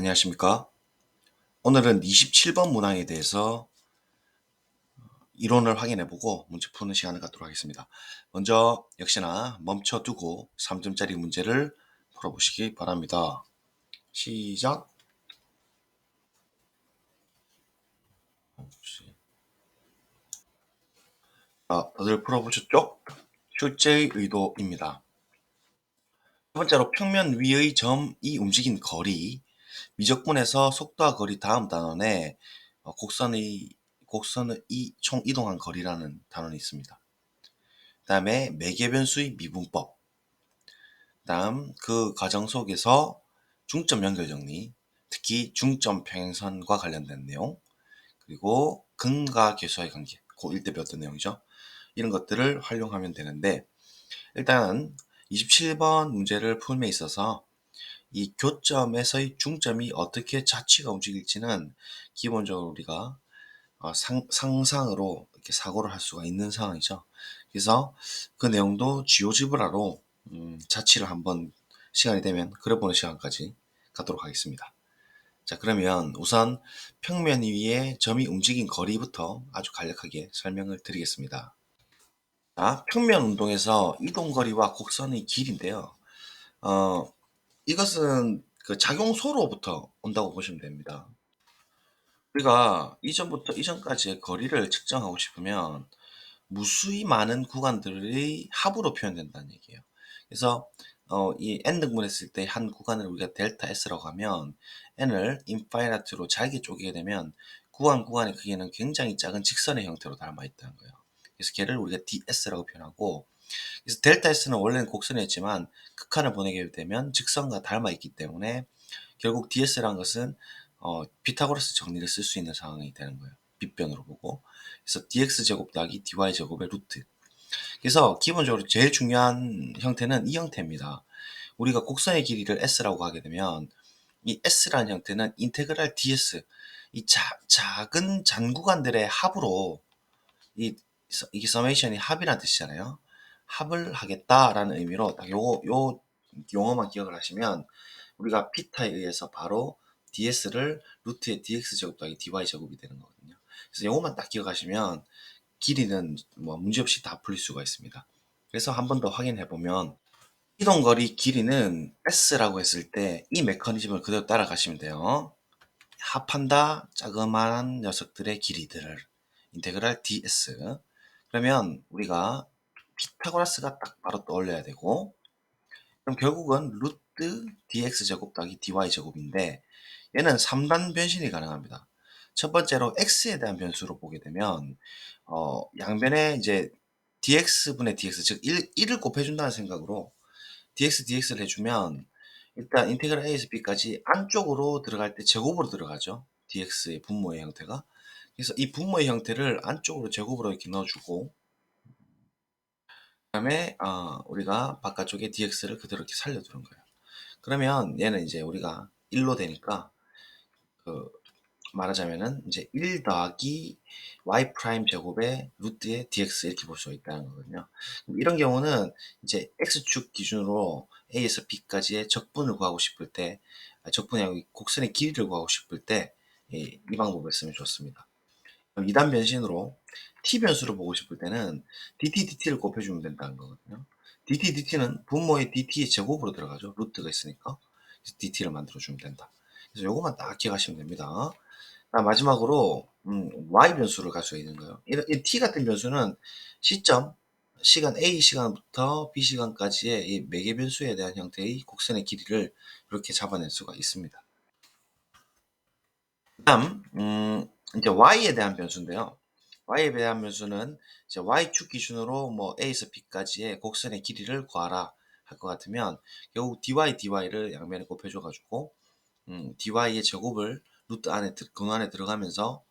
안녕하십니까? 오늘은 27번 문항에 대해서 이론을 확인해보고 문제 푸는 시간을 갖도록 하겠습니다. 먼저 역시나 멈춰두고 3점짜리 문제를 풀어보시기 바랍니다. 시작! 다들 풀어보셨죠? 출제의 의도입니다. 첫 번째로 평면 위의 점이 움직인 거리, 미적분에서 속도와 거리 다음 단원에 곡선의 총 이동한 거리라는 단원이 있습니다. 그 다음에 매개변수의 미분법, 다음 그 과정 속에서 중점 연결 정리, 특히 중점 평행선과 관련된 내용, 그리고 근과 계수와의 관계, 고1 때 배웠던 내용이죠. 이런 것들을 활용하면 되는데, 일단 27번 문제를 풀m에 있어서 이 교점에서의 중점이 어떻게 자취가 움직일지는 기본적으로 우리가 상상으로 이렇게 사고를 할 수가 있는 상황이죠. 그래서 그 내용도 지오지브라로 자취를 한번 시간이 되면 그려보는 시간까지 갖도록 하겠습니다. 자, 그러면 우선 평면 위에 점이 움직인 거리부터 아주 간략하게 설명을 드리겠습니다. 자, 평면 운동에서 이동거리와 곡선의 길인데요. 이것은 그 작용소로부터 온다고 보시면 됩니다. 우리가 이전부터 이전까지의 거리를 측정하고 싶으면 무수히 많은 구간들의 합으로 표현된다는 얘기예요. 그래서 이 n등분 했을 때 한 구간을 우리가 델타 s라고 하면 n을 인파이나트로 잘게 쪼개게 되면 구간의 크기는 굉장히 작은 직선의 형태로 닮아 있다는 거예요. 그래서 걔를 우리가 ds라고 표현하고, 그래서 델타 s는 원래는 곡선이었지만 극한을 보내게 되면 직선과 닮아 있기 때문에 결국 ds라는 것은 피타고라스 정리를 쓸 수 있는 상황이 되는 거예요. 빗변으로 보고. 그래서 dx제곱 더하기 dy제곱의 루트. 그래서 기본적으로 제일 중요한 형태는 이 형태입니다. 우리가 곡선의 길이를 s라고 하게 되면 이 s라는 형태는 인테그랄 ds, 이 작은 잔구간들의 합으로 이게 서메이션이 합이라는 뜻이잖아요. 합을 하겠다라는 의미로 딱 요 용어만 기억을 하시면 우리가 피타에 의해서 바로 ds를 루트의 dx제곱 더하기 dy제곱이 되는 거거든요. 그래서 요것만 딱 기억하시면 길이는 뭐 문제없이 다 풀릴 수가 있습니다. 그래서 한 번 더 확인해 보면 이동거리 길이는 s라고 했을 때 이 메커니즘을 그대로 따라가시면 돼요. 합한다 자그마한 녀석들의 길이들을 인테그랄 ds. 그러면 우리가 피타고라스가 딱 바로 떠올려야 되고, 그럼 결국은 루트 dx제곱 더하기 dy제곱인데 얘는 3단 변신이 가능합니다. 첫 번째로 x에 대한 변수로 보게 되면 양변에 이제 dx분의 dx, 즉 1을 곱해준다는 생각으로 dx를 해주면 일단 인테그랄 a에서 b까지 안쪽으로 들어갈 때 제곱으로 들어가죠. dx의 분모의 형태가. 그래서 이 분모의 형태를 안쪽으로 제곱으로 이렇게 넣어주고, 그다음에 우리가 바깥쪽에 dx를 그대로 이렇게 살려두는 거예요. 그러면 얘는 이제 우리가 1로 되니까 그 말하자면은 이제 1 더하기 y 프라임 제곱의 루트의 dx 이렇게 볼 수 있다는 거거든요. 이런 경우는 이제 x축 기준으로 a에서 b까지의 적분을 구하고 싶을 때, 적분이 아니고 곡선의 길이를 구하고 싶을 때 이 방법을 쓰면 좋습니다. 그럼 2단 변신으로 t 변수를 보고 싶을 때는 dt를 곱해주면 된다는 거거든요. dt는 분모의 dt의 제곱으로 들어가죠. 루트가 있으니까. 그래서 dt를 만들어주면 된다. 그래서 요것만 딱 기억하시면 됩니다. 마지막으로 y 변수를 갈 수 있는 거예요. 이 t 같은 변수는 시점, 시간 a 시간부터 b 시간까지의 이 매개 변수에 대한 형태의 곡선의 길이를 이렇게 잡아낼 수가 있습니다. 다음 이제 y에 대한 변수인데요. y에 대한 변수는 이제 y축 기준으로 뭐 a에서 b까지의 곡선의 길이를 구하라 할 것 같으면 결국 dy를 양면에 곱해줘가지고 dy의 제곱을 루트 안에 근 안에 들어가면서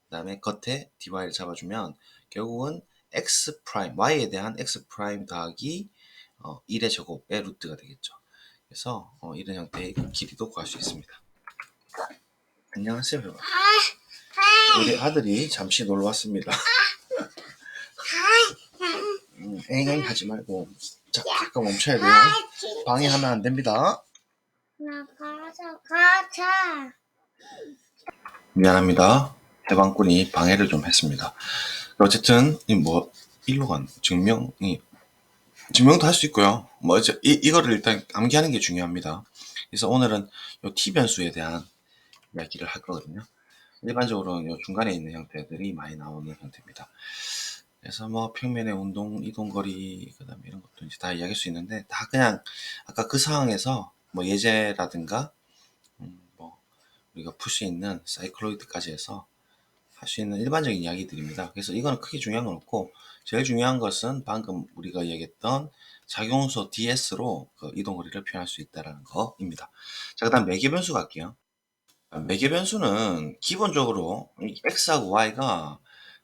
그다음에 겉에 dy를 잡아주면 결국은 x 프라임 y에 대한 x 프라임 더하기 1의 제곱의 루트가 되겠죠. 그래서 이런 형태의 길이도 구할 수 있습니다. 안녕하세요, 여러분. 우리 아들이 잠시 놀러 왔습니다. 엥엥 하지 말고, 자, 잠깐 멈춰야 돼요. 방해하면 안 됩니다. 가자. 미안합니다. 해방꾼이 방해를 좀 했습니다. 어쨌든 일로 간 증명도 할 수 있고요. 이거를 일단 암기하는 게 중요합니다. 그래서 오늘은 요 t 변수에 대한 이야기를 할 거거든요. 일반적으로는 요 중간에 있는 형태들이 많이 나오는 형태입니다. 그래서 뭐 평면의 운동, 이동거리, 그다음에 이런 것도 이제 다 이야기할 수 있는데, 다 그냥 아까 그 상황에서 뭐 예제라든가 뭐 우리가 풀 수 있는 사이클로이드까지 해서 할 수 있는 일반적인 이야기들입니다. 그래서 이거는 크게 중요한 건 없고, 제일 중요한 것은 방금 우리가 얘기했던 작용소 DS로 그 이동거리를 표현할 수 있다는 거입니다. 자, 그 다음 매개변수 갈게요. 매개변수는 기본적으로 x하고 y가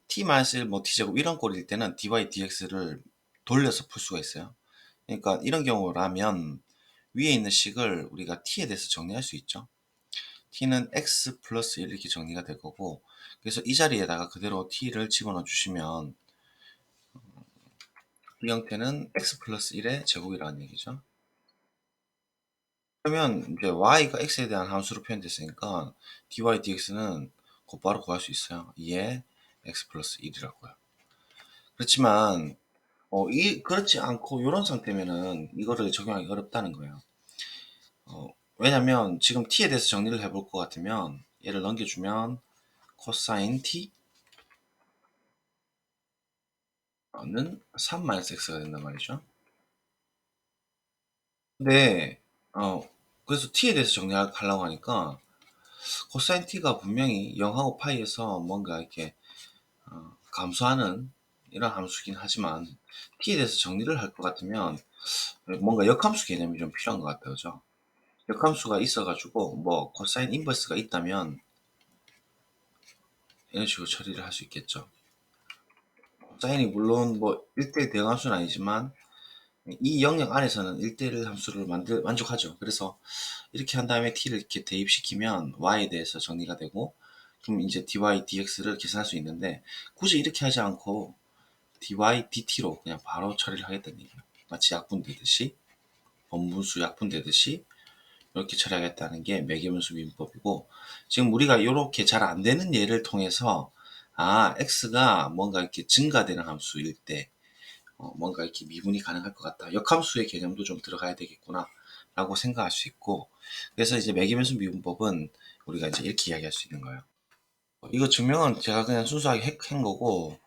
t-1 뭐 t제곱 이런 꼴일 때는 dy dx를 돌려서 풀 수가 있어요. 그러니까 이런 경우라면 위에 있는 식을 우리가 t에 대해서 정리할 수 있죠. t는 x 플러스 1 이렇게 정리가 될 거고, 그래서 이 자리에다가 그대로 t를 집어넣어 주시면 이 형태는 x 플러스 1의 제곱이라는 얘기죠. 그러면 이제 y가 x에 대한 함수로 표현됐으니까 dy dx는 곧바로 구할 수 있어요. 2에 x 플러스 1이라고요. 그렇지만 그렇지 않고 이런 상태면은 이거를 적용하기 어렵다는 거예요. 왜냐면 지금 t에 대해서 정리를 해볼 것 같으면 얘를 넘겨주면 코사인 t는 3-x가 된단 말이죠. 근데 그래서 t에 대해서 정리하려고 하니까 코사인 t가 분명히 0하고 파이에서 뭔가 이렇게 감소하는 이런 함수긴 하지만 t에 대해서 정리를 할 것 같으면 뭔가 역함수 개념이 좀 필요한 것 같아요. 그죠? 역함수가 있어가지고 뭐 코사인 인버스가 있다면 이런 식으로 처리를 할 수 있겠죠. 사인이 물론 뭐 1대1 대응함수는 아니지만 이 영역 안에서는 1대1 함수를 만족하죠. 그래서 이렇게 한 다음에 t를 이렇게 대입시키면 y에 대해서 정리가 되고, 그럼 이제 dy dx를 계산할 수 있는데, 굳이 이렇게 하지 않고 dy dt로 그냥 바로 처리를 하겠다는 얘기예요. 마치 약분되듯이, 번분수 약분되듯이 이렇게 처리하겠다는 게 매개변수 미분법이고, 지금 우리가 이렇게 잘 안 되는 예를 통해서 x가 뭔가 이렇게 증가되는 함수일 때 뭔가 이렇게 미분이 가능할 것 같다. 역함수의 개념도 좀 들어가야 되겠구나 라고 생각할 수 있고, 그래서 이제 매개변수 미분법은 우리가 이제 이렇게 이야기할 수 있는 거예요. 이거 증명은 제가 그냥 순수하게 한 거고,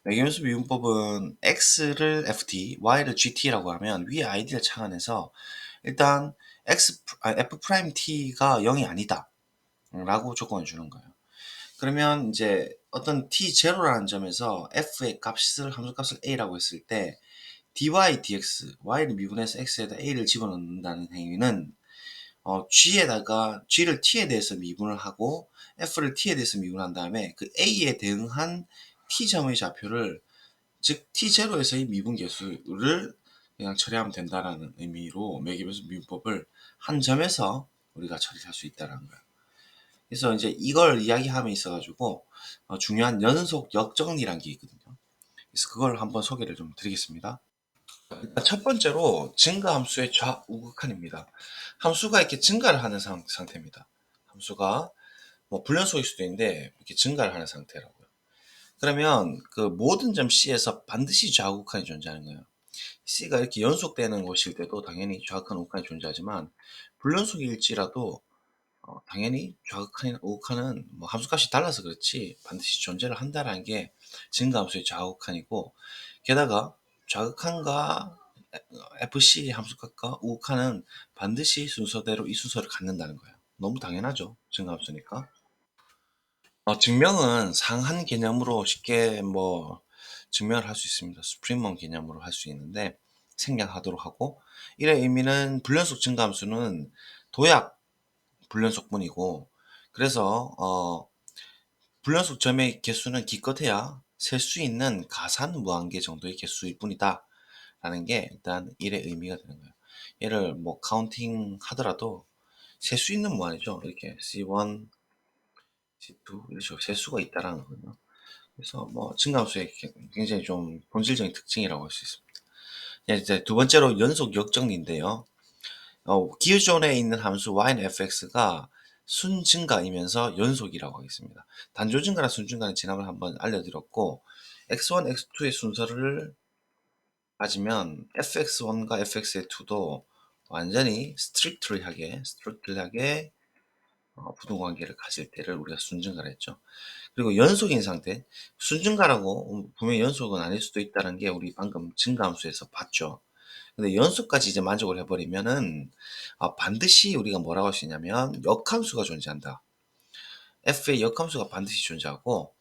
매개변수 미분법은 x를 ft, y를 gt라고 하면 위에 id를 착안해서 일단 f 프라임 t가 0이 아니다 라고 조건을 주는 거예요. 그러면 이제 어떤 t0라는 점에서 f의 값을 함수값을 a라고 했을 때 dy dx, y를 미분해서 x에다 a를 집어넣는다는 행위는 g에다가 g를 t에 대해서 미분을 하고 f를 t에 대해서 미분한 다음에 그 a에 대응한 t점의 좌표를, 즉 t0에서의 미분 계수를 그냥 처리하면 된다라는 의미로 매개변수 미분법을 한 점에서 우리가 처리할 수 있다는 거예요. 그래서 이제 이걸 이야기함에 있어가지고 중요한 연속 역정리란 게 있거든요. 그래서 그걸 한번 소개를 좀 드리겠습니다. 첫 번째로 증가함수의 좌우극한입니다. 함수가 이렇게 증가를 하는 상태입니다. 함수가 뭐 불연속일 수도 있는데 이렇게 증가를 하는 상태라고요. 그러면 그 모든 점 C에서 반드시 좌우극한이 존재하는 거예요. C가 이렇게 연속되는 곳일 때도 당연히 좌극한, 우극한이 존재하지만 불연속일지라도 당연히 좌극한이나 우극한은 뭐 함수값이 달라서 그렇지 반드시 존재를 한다는 게 증가함수의 좌우극한이고, 게다가 좌극한과 FC 함수값과 우극한은 반드시 순서대로 이 순서를 갖는다는 거예요. 너무 당연하죠. 증가함수니까. 증명은 상한 개념으로 쉽게 뭐 증명을 할 수 있습니다. 스프링먼 개념으로 할 수 있는데 생략하도록 하고, 이의 의미는 불연속 증가함수는 도약 불연속분이고, 그래서 불연속 점의 개수는 기껏해야 셀 수 있는 가산 무한계 정도의 개수일 뿐이다 라는 게 일단 일의 의미가 되는 거예요. 얘를 뭐 카운팅 하더라도 셀 수 있는 무한이죠. 이렇게 C1, C2 이런 식으로 셀 수가 있다라는 거거든요. 그래서 뭐 증가함수의 굉장히 좀 본질적인 특징이라고 할 수 있습니다. 이제 두 번째로 연속 역정리인데요. 기존에 있는 함수 yfx가 순증가이면서 연속이라고 하겠습니다. 단조 증가나 순증가는 지난번에 한번 알려드렸고 x1, x2의 순서를 따지면 fx1과 fx2도 완전히 스트릭트리하게 부동관계를 가질 때를 우리가 순증가를 했죠. 그리고 연속인 상태, 순증가라고 분명히 연속은 아닐 수도 있다는 게 우리 방금 증가함수에서 봤죠. 근데 연속까지 이제 만족을 해버리면은 반드시 우리가 뭐라고 할 수 있냐면 역함수가 존재한다. f의 역함수가 반드시 존재하고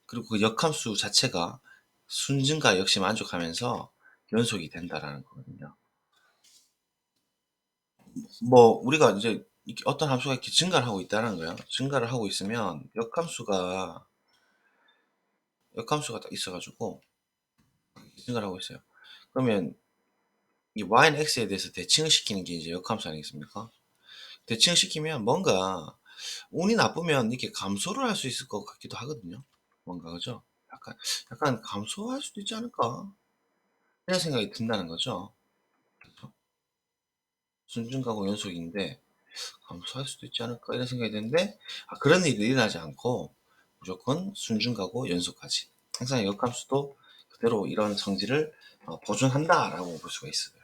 그리고 그 역함수 자체가 순증가 역시 만족하면서 연속이 된다라는 거거든요. 뭐 우리가 이제 이렇게 어떤 함수가 이렇게 증가를 하고 있다는 거예요. 증가를 하고 있으면 역함수가 딱 있어가지고 증가를 하고 있어요. 그러면 이 y는 x에 대해서 대칭을 시키는 게 이제 역함수 아니겠습니까? 대칭을 시키면 뭔가 운이 나쁘면 이렇게 감소를 할 수 있을 것 같기도 하거든요. 뭔가 그죠? 약간 감소할 수도 있지 않을까? 이런 생각이 든다는 거죠. 그죠? 순증가고 연속인데 감소할 수도 있지 않을까? 이런 생각이 드는데 그런 일이 일어나지 않고 무조건 순증가고 연속까지 항상 역함수도 그대로 이런 성질을 보존한다라고 볼 수가 있어요.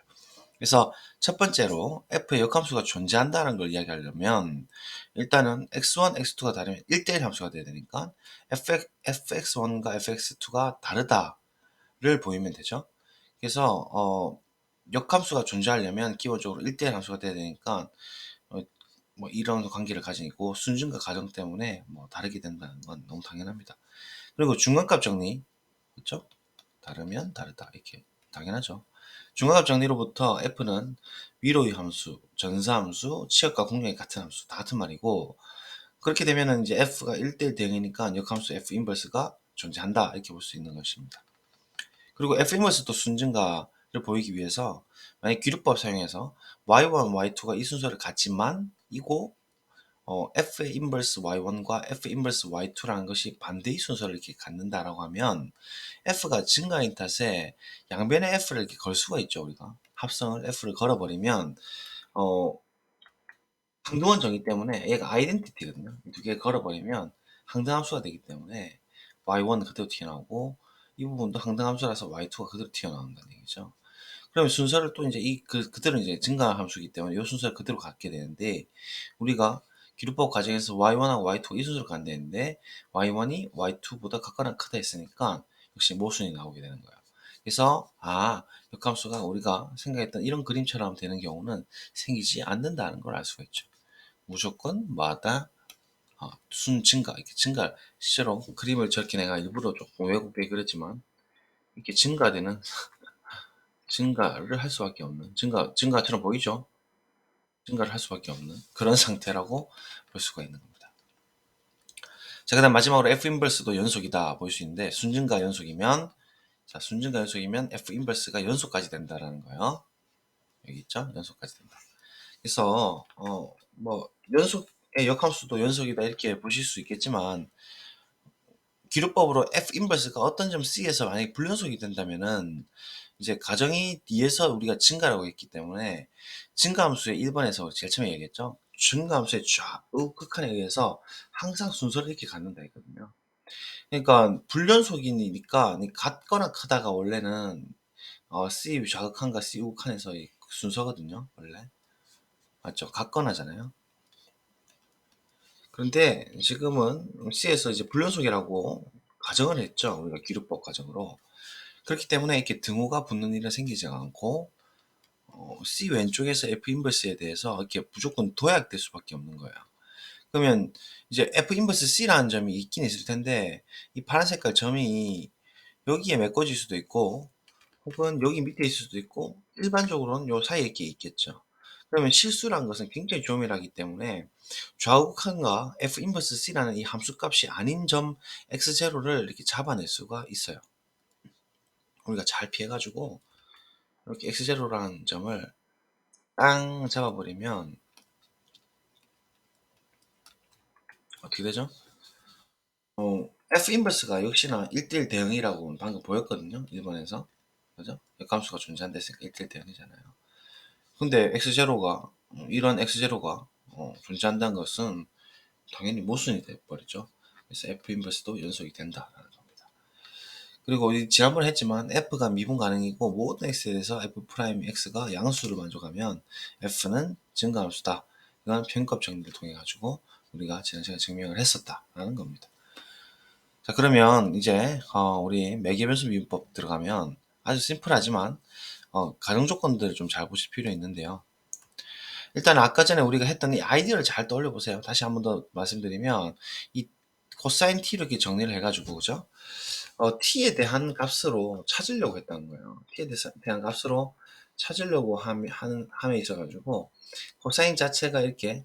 그래서 첫 번째로 f의 역함수가 존재한다는 걸 이야기하려면 일단은 x1, x2가 다르면 1대1 함수가 돼야 되니까 fx1과 fx2가 다르다를 보이면 되죠. 그래서 역함수가 존재하려면 기본적으로 1대1 함수가 돼야 되니까 어, 뭐 이런 관계를 가지고 있고 순증가 가정 때문에 뭐 다르게 된다는 건 너무 당연합니다. 그리고 중간값 정리, 그렇죠? 다르면 다르다 이렇게 당연하죠. 중간값 정리로부터 f는 위로의 함수, 전사함수, 치역과 공역이 같은 함수 다 같은 말이고 그렇게 되면은 이제 f가 1대1 대응이니까 역함수 f 인버스가 존재한다 이렇게 볼 수 있는 것입니다. 그리고 f 인버스도 순증가를 보이기 위해서 만약 귀류법 사용해서 y1, y2가 이 순서를 갖지만 이고 F의 인버스 y1과 F 인버스 y2라는 것이 반대의 순서를 이렇게 갖는다라고 하면 F가 증가인 탓에 양변에 F를 이렇게 걸 수가 있죠. 우리가 합성을 F를 걸어버리면 어, 항등원 정의 때문에 얘가 아이덴티티거든요. 두 개 걸어버리면 항등함수가 되기 때문에 y1 그대로 튀어나오고 이 부분도 항등함수라서 y2가 그대로 튀어나온다는 얘기죠. 그러면 순서를 또 이제 그대로 이제 증가함수이기 때문에 이 순서를 그대로 갖게 되는데 우리가 기루법 과정에서 y1하고 y2 이 순서로 간다는데 y1이 y2보다 같거나 크다 했으니까 역시 모순이 나오게 되는 거예요. 그래서 역함수가 우리가 생각했던 이런 그림처럼 되는 경우는 생기지 않는다는 걸 알 수가 있죠. 무조건 마다 순 증가 이렇게 증가 실제로 그림을 저렇게 내가 일부러 조금 왜곡되게 그렸지만 이렇게 증가되는 증가를 할 수밖에 없는 증가처럼 보이죠? 증가를 할 수밖에 없는 그런 상태라고 볼 수가 있는 겁니다. 자, 그다음 마지막으로 F 인버스도 연속이다 볼 수 있는데 순증가 연속이면 순증가 연속이면 F 인버스가 연속까지 된다라는 거예요. 여기 있죠? 연속까지 된다. 그래서 뭐 연속의 역함수도 연속이다 이렇게 보실 수 있겠지만 기류법으로 F 인버스가 어떤 점 C에서 만약에 불연속이 된다면은 이제 가정이 D에서 우리가 증가라고 했기 때문에 증가함수의 1번에서 제일 처음에 얘기했죠. 증가함수의 좌우 극한에 의해서 항상 순서를 이렇게 갖는다 했거든요. 그러니까 불연속이니까 같거나 크다가 원래는 C 좌극한과 C 우극한에서의 순서거든요. 원래 맞죠? 같거나잖아요. 그런데 지금은 C에서 이제 불연속이라고 가정을 했죠. 우리가 기류법 가정으로. 그렇기 때문에 이렇게 등호가 붙는 일은 생기지 않고 C 왼쪽에서 F 인버스에 대해서 이렇게 무조건 도약될 수밖에 없는 거예요. 그러면 이제 F 인버스 C라는 점이 있긴 있을 텐데 이 파란 색깔 점이 여기에 메꿔질 수도 있고 혹은 여기 밑에 있을 수도 있고 일반적으로는 요 사이에 이렇게 있겠죠. 그러면 실수란 것은 굉장히 조밀하기 때문에 좌우극한과 F 인버스 C라는 이 함수값이 아닌 점 x0를 이렇게 잡아낼 수가 있어요. 우리가 잘 피해가지고 이렇게 x0라는 점을 땅 잡아버리면 어떻게 되죠? F 인버스가 역시나 1대1 대응이라고 방금 보였거든요. 1번에서. 그죠? 역함수가 존재한다 했으니까 1대1 대응이잖아요. 근데 x0가 이런 x0가 존재한다는 것은 당연히 모순이 돼버리죠. 그래서 f 인버스도 연속이 된다라는 겁니다. 그리고 지난번에 했지만 f가 미분 가능이고 모든 x에 대해서 f 프라임 x가 양수를 만족하면 f는 증가함수다. 이건 편값 정리를 통해 가지고 우리가 지난 시간에 증명을 했었다라는 겁니다. 자, 그러면 이제 우리 매개변수 미분법 들어가면 아주 심플하지만 가정 조건들을 좀 잘 보실 필요 있는데요. 일단 아까 전에 우리가 했던 이 아이디어를 잘 떠올려 보세요. 다시 한 번 더 말씀드리면 이 코사인 t로 이렇게 정리를 해가지고 그죠? t에 대한 값으로 찾으려고 했다는 거예요. t에 대한 값으로 찾으려고 함에 있어가지고 코사인 자체가 이렇게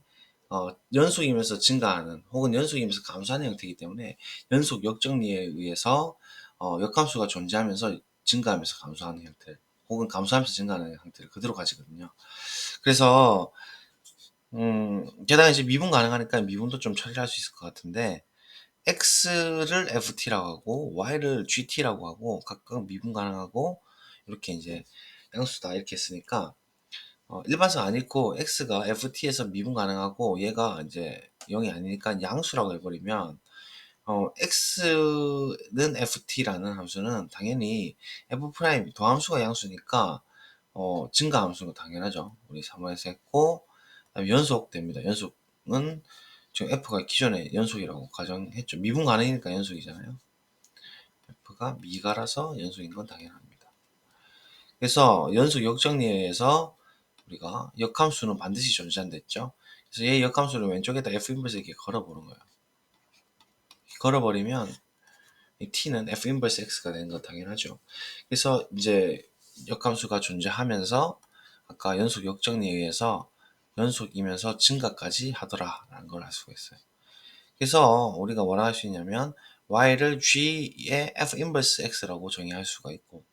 연속이면서 증가하는 혹은 연속이면서 감소하는 형태이기 때문에 연속 역정리에 의해서 역함수가 존재하면서 증가하면서 감소하는 형태 혹은 감소하면서 증가하는 형태를 그대로 가지거든요. 그래서 게다가 이제 미분 가능하니까 미분도 좀 처리할 수 있을 것 같은데 x를 ft라고 하고 y를 gt라고 하고 각각 미분 가능하고 이렇게 이제 양수다 이렇게 했으니까 일반성 안 읽고 x가 ft에서 미분 가능하고 얘가 이제 0이 아니니까 양수라고 해버리면 x는 ft라는 함수는 당연히 f 프라임 도함수가 양수니까 증가함수는 당연하죠. 우리 3번에서 했고 그다음에 연속됩니다. 연속은 지금 f가 기존에 연속이라고 가정했죠. 미분 가능이니까 연속이잖아요. f가 미가라서 연속인 건 당연합니다. 그래서 연속 역정리에 의해서 우리가 역함수는 반드시 존재한다 했죠. 그래서 얘 역함수를 왼쪽에다 f 인버스 이렇게 걸어보는 거예요. 걸어버리면 이 t는 f 인버스 x가 되는 건 당연하죠. 그래서 이제 역함수가 존재하면서 아까 연속 역정리에 의해서 연속이면서 증가까지 하더라라는 걸 알 수가 있어요. 그래서 우리가 뭐라 할 수 있냐면 y를 g의 f 인버스 x라고 정의할 수가 있고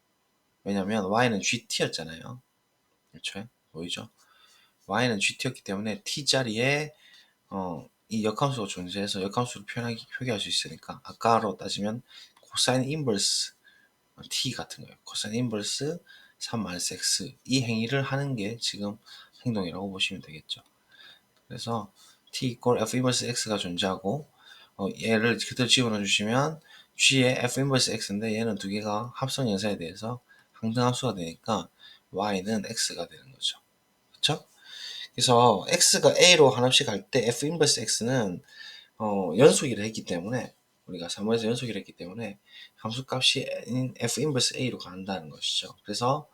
왜냐면 y는 gt였잖아요. 그렇죠? 보이죠? y는 gt였기 때문에 t자리에 이 역함수가 존재해서 역함수를 표기할 수 있으니까 아까로 따지면 코사인 인버스 t 같은 거예요. 코사인 인버스 3-x 이 행위를 하는 게 지금 행동이라고 보시면 되겠죠. 그래서 t equal f 인버스 x가 존재하고 얘를 그대로 집어넣어 주시면 g의 f 인버스 x인데 얘는 두 개가 합성 연산에 대해서 항등함수가 되니까 y는 x가 되는 거죠. 그렇죠? 그래서 x가 a로 한없이 갈 때 f 인버스 x는 연속이라 했기 때문에 우리가 3번에서 연속이라 했기 때문에 함수값이 f 인버스 a로 간다는 것이죠. 그래서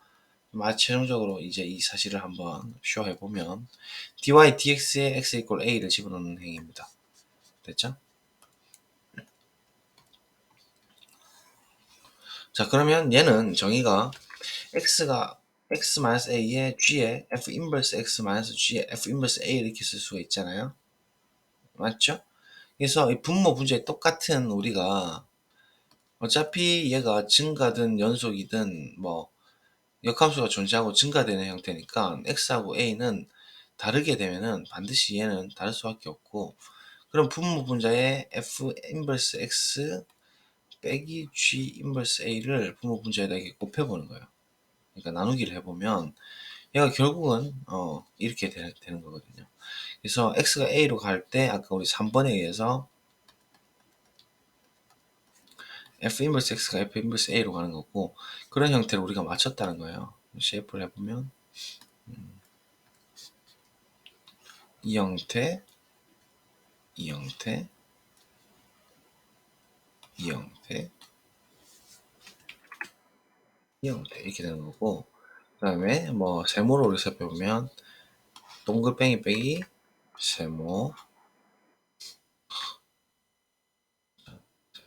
최종적으로 이제 이 사실을 한번 쇼해 보면 dy dx에 x 이퀄 a를 집어넣는 행위입니다. 됐죠? 자, 그러면 얘는 정의가 x가 x-a에 g에 f 인버스 x-g에 f 인버스 a 이렇게 쓸 수가 있잖아요. 맞죠? 그래서 이 분모 분자에 똑같은 우리가 어차피 얘가 증가든 연속이든 뭐 역함수가 존재하고 증가되는 형태니까 x하고 a는 다르게 되면은 반드시 얘는 다를 수밖에 없고 그럼 분모 분자에 f 인버스 x 빼기 g 인버스 a를 분모 분자에다 이렇게 곱해보는 거예요. 그러니까 나누기를 해보면 얘가 결국은 이렇게 되는 거거든요. 그래서 x가 a로 갈 때 아까 우리 3번에 의해서 f 인버스 x가 f 인버스 a로 가는 거고 그런 형태를 우리가 맞췄다는 거예요. CF를 해보면 이 형태, 이 형태, 이 형태, 이 형태 이렇게 되는 거고 그 다음에 뭐 세모로 우리 살펴보면 동글뱅이 빼기 세모,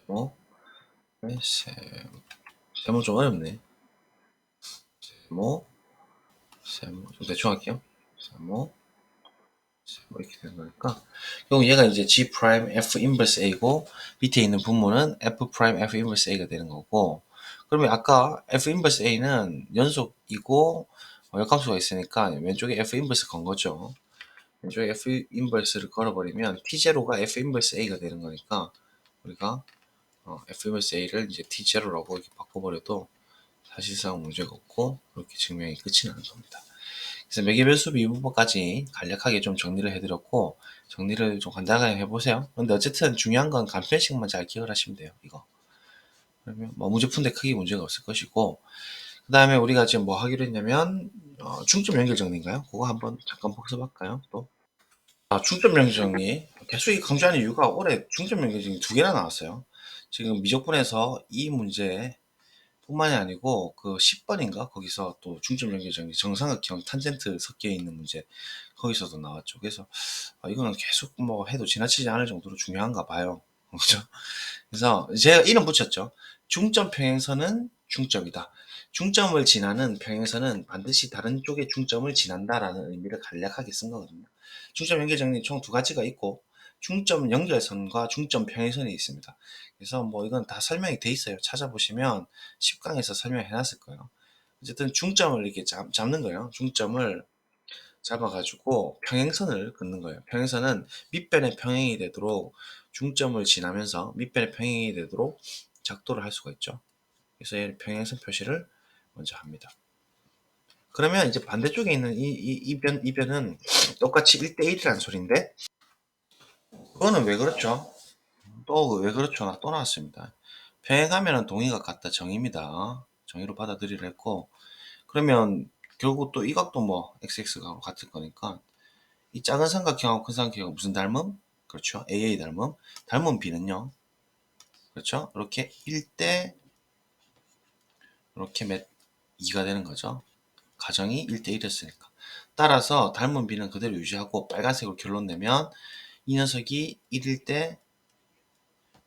세모, 세모 좀 어렵네. 세모, 세모 좀 대충 할게요. 세모, 세모 이렇게 되는 거니까 그럼 얘가 이제 G 프라임 F 인버스 A고 밑에 있는 분모는 F 프라임 F 인버스 A가 되는 거고 그러면 아까 F 인버스 A는 연속이고 역함수가 있으니까 왼쪽에 F 인버스 건 거죠. 왼쪽에 F 인버스를 걸어버리면 T0가 F 인버스 A가 되는 거니까 우리가 F 인버스 A를 이제 T0라고 이렇게 바꿔버려도 사실상 문제가 없고 그렇게 증명이 끝이 나는 겁니다. 그래서 매개변수비 이 부분까지 간략하게 좀 정리를 해드렸고, 정리를 좀 간단하게 해보세요. 근데 어쨌든 중요한 건 간편식만 잘 기억을 하시면 돼요, 이거. 그러면 뭐 문제 푼데 크게 문제가 없을 것이고, 그 다음에 우리가 지금 뭐 하기로 했냐면, 중점 연결 정리인가요? 그거 한번 잠깐 복습할까요? 또. 중점 연결 정리. 계속 이 강조하는 이유가 올해 중점 연결 정리 2개나 나왔어요. 지금 미적분에서 이 문제 뿐만이 아니고 그 10번인가 거기서 또 중점 연결 정리 정삼각형 탄젠트 섞여 있는 문제 거기서도 나왔죠. 그래서 이거는 계속 뭐 해도 지나치지 않을 정도로 중요한가 봐요. 그죠? 그래서 제가 이름 붙였죠. 중점 평행선은 중점이다. 중점을 지나는 평행선은 반드시 다른 쪽의 중점을 지난다라는 의미를 간략하게 쓴 거거든요. 중점 연결 정리 총 2가지가 있고 중점 연결선과 중점 평행선이 있습니다. 그래서 뭐 이건 다 설명이 돼 있어요. 찾아보시면 10강에서 설명해 놨을 거예요. 어쨌든 중점을 이렇게 잡는 거예요. 중점을 잡아가지고 평행선을 긋는 거예요. 평행선은 밑변의 평행이 되도록 중점을 지나면서 밑변의 평행이 되도록 작도를 할 수가 있죠. 그래서 얘 평행선 표시를 먼저 합니다. 그러면 이제 반대쪽에 있는 이 변은 똑같이 1대1이라는 소리인데, 그거는 왜 그렇죠? 또 왜 그렇죠? 또 나왔습니다. 평행하면은 동의가 같다 정의입니다. 정의로 받아들이려 했고, 그러면 결국 또 이 각도 뭐 xx가 같을 거니까 이 작은 삼각형하고 큰 삼각형은 무슨 닮음? 그렇죠. AA 닮음. 닮은 B는요. 그렇죠. 이렇게 1대 이렇게 몇 2가 되는 거죠. 가정이 1대1이었으니까. 따라서 닮은 B는 그대로 유지하고 빨간색으로 결론 내면 이 녀석이 1일 때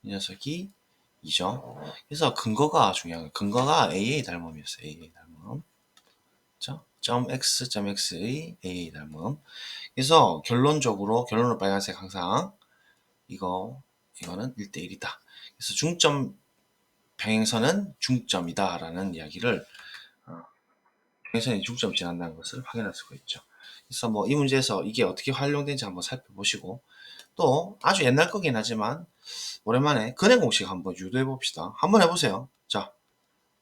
이 녀석이 2죠. 그래서 근거가 중요한 거예요. 근거가 AA 닮음이었어요. AA 닮음. 그렇죠? .x.x의 AA 닮음. 그래서 결론적으로 결론은 빨간색 항상 이거는 1대1이다. 그래서 중점 평행선은 중점이다 라는 이야기를 평행선이 중점 지난다는 것을 확인할 수가 있죠. 그래서 뭐 이 문제에서 이게 어떻게 활용되는지 한번 살펴보시고, 또 아주 옛날 거긴 하지만 오랜만에 근해 공식 한번 유도해 봅시다. 한번 해보세요. 자,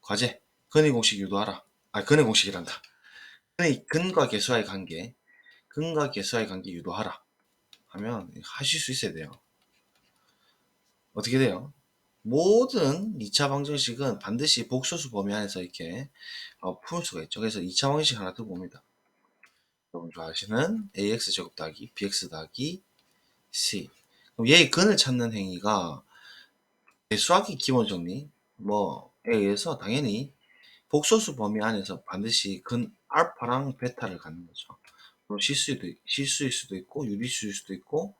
과제 근해 공식 유도하라. 근해 공식이란다. 근과 계수와의 관계, 근과 계수와의 관계 유도하라 하면 하실 수 있어야 돼요. 어떻게 돼요? 모든 2차 방정식은 반드시 복소수 범위 안에서 이렇게 풀 수가 있죠. 그래서 2차 방정식 하나 두고 옵니다. 여러분 좋아하시는 ax 제곱 더하기 bx 더하기 c. 그럼 얘의 근을 찾는 행위가 수학의 기본 정리 뭐에 의해서 당연히 복소수 범위 안에서 반드시 근 알파랑 베타를 갖는 거죠. 물론 실수일 수도 있고 유리수일 수도 있고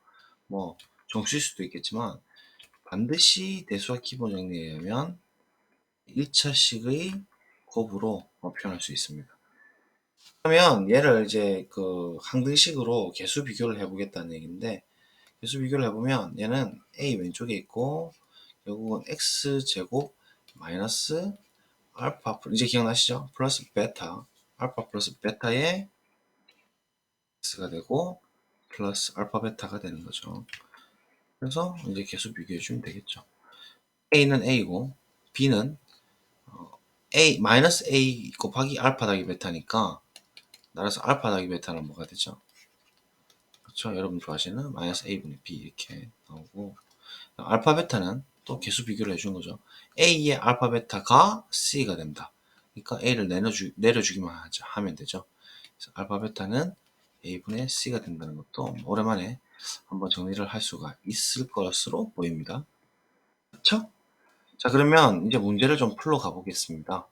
뭐 정수일 수도 있겠지만 반드시 대수학 기본 정리에 의하면 1차식의 곱으로 표현할 수 있습니다. 그러면 얘를 이제 그 항등식으로 개수 비교를 해보겠다는 얘기인데, 개수 비교를 해보면 얘는 a 왼쪽에 있고 결국은 x제곱 마이너스 알파 이제 기억나시죠? 플러스 베타 알파 플러스 베타의 x가 되고 플러스 알파 베타가 되는 거죠. 그래서 이제 개수 비교해 주면 되겠죠. a는 a고 b는 a 마이너스 a 곱하기 알파 더하기 베타니까, 따라서 알파 더하기 베타는 뭐가 되죠? 그렇죠. 여러분 좋아하시는 마이너스 a분의 b 이렇게 나오고, 알파 베타는 또 개수 비교를 해주는 거죠. a의 알파 베타가 c가 된다. 그러니까 a를 내려주기만 하면 되죠. 그래서 알파 베타는 a분의 c가 된다는 것도 오랜만에 한번 정리를 할 수가 있을 것으로 보입니다. 그렇죠? 자, 그러면 이제 문제를 좀 풀러 가보겠습니다.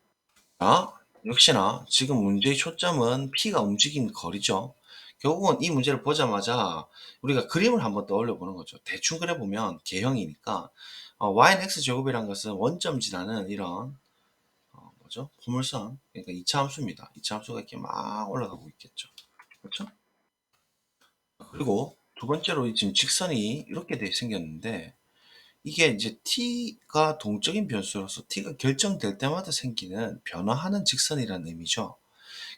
역시나 지금 문제의 초점은 P가 움직인 거리죠. 결국은 이 문제를 보자마자 우리가 그림을 한번 떠올려 보는 거죠. 대충 그려보면 개형이니까 y는 x제곱이란 것은 원점 지나는 이런 뭐죠? 포물선, 그러니까 2차 함수입니다. 2차 함수가 이렇게 막 올라가고 있겠죠. 그렇죠? 그리고 두 번째로 지금 직선이 이렇게 생겼는데, 이게 이제 t가 동적인 변수로서 t가 결정될 때마다 생기는 변화하는 직선이라는 의미죠.